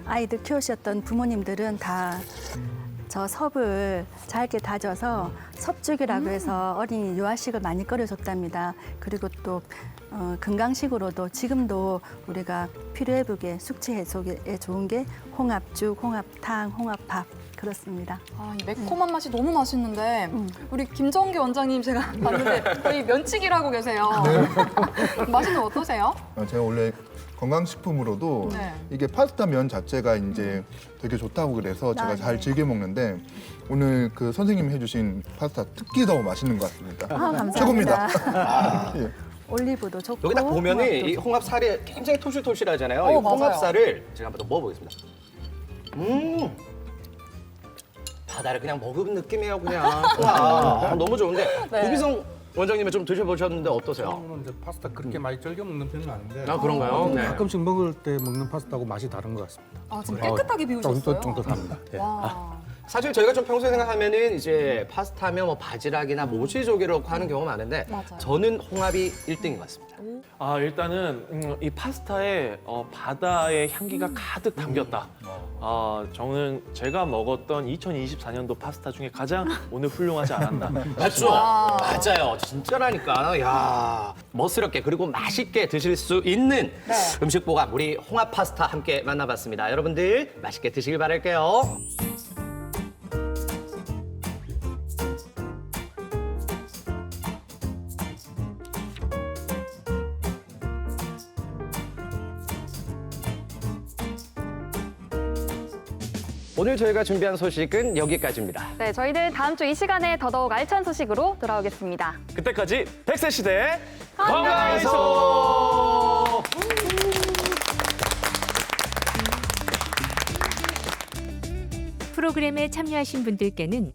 아이들 키우셨던 부모님들은 다 저 섭을 잘게 다져서 섭죽이라고 해서 어린이 유아식을 많이 끓여줬답니다. 그리고 또 건강식으로도 지금도 우리가 피로회복에 숙취 해소에 좋은 게 홍합죽, 홍합탕, 홍합밥 그렇습니다. 이 매콤한 맛이 너무 맛있는데 우리 김정기 원장님 제가 봤는데 거의 면치기를 계세요. 맛은 어떠세요? 제가 원래 건강식품으로도 네. 이게 파스타 면 자체가 이제 되게 좋다고 그래서 제가 잘 즐겨 먹는데 오늘 그 선생님이 해주신 파스타 특히 더 맛있는 것 같습니다. 감사합니다. 최고입니다. 예. 올리브도 좋고 여기 딱 보면은 홍합도 이 좋고. 홍합살이 굉장히 토실토실하잖아요. 이 맞아요. 홍합살을 제가 한번 더 먹어보겠습니다. 바다를 그냥 먹은 느낌이에요, 그냥. 너무 좋은데 네. 고기성 원장님은 좀 드셔보셨는데 어떠세요? 저는 이제 파스타 그렇게 많이 즐겨 먹는 편은 아닌데 그런가요? 네. 가끔씩 먹을 때 먹는 파스타하고 맛이 다른 것 같습니다. 지금 깨끗하게 비우셨어요. 쫀득합니다. 예. 와. 사실 저희가 좀 평소에 생각하면은 이제 파스타면 뭐 바지락이나 모시조개를 넣고 하는 경우가 많은데 맞아요. 저는 홍합이 1등인 것 같습니다. 일단은 이 파스타에 바다의 향기가 가득 담겼다. 저는 제가 먹었던 2024년도 파스타 중에 가장 오늘 훌륭하지 않았나. 맞죠? 맞아요. 진짜라니까. 야, 멋스럽게 그리고 맛있게 드실 수 있는 음식 보감 우리 홍합 파스타 함께 만나봤습니다. 여러분들 맛있게 드시길 바랄게요. 오늘 저희가 준비한 소식은 여기까지입니다. 네, 저희는 다음 주 이 시간에 더더욱 알찬 소식으로 돌아오겠습니다. 그때까지 100세 시대 건강해서! 프로그램에 참여하신 분들께는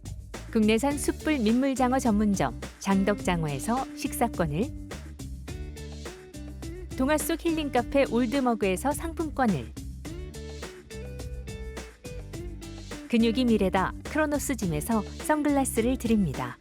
국내산 숯불 민물장어 전문점 장덕장어에서 식사권을, 동화 속 힐링 카페 올드머그에서 상품권을, 근육이 미래다 크로노스 짐에서 선글라스를 드립니다.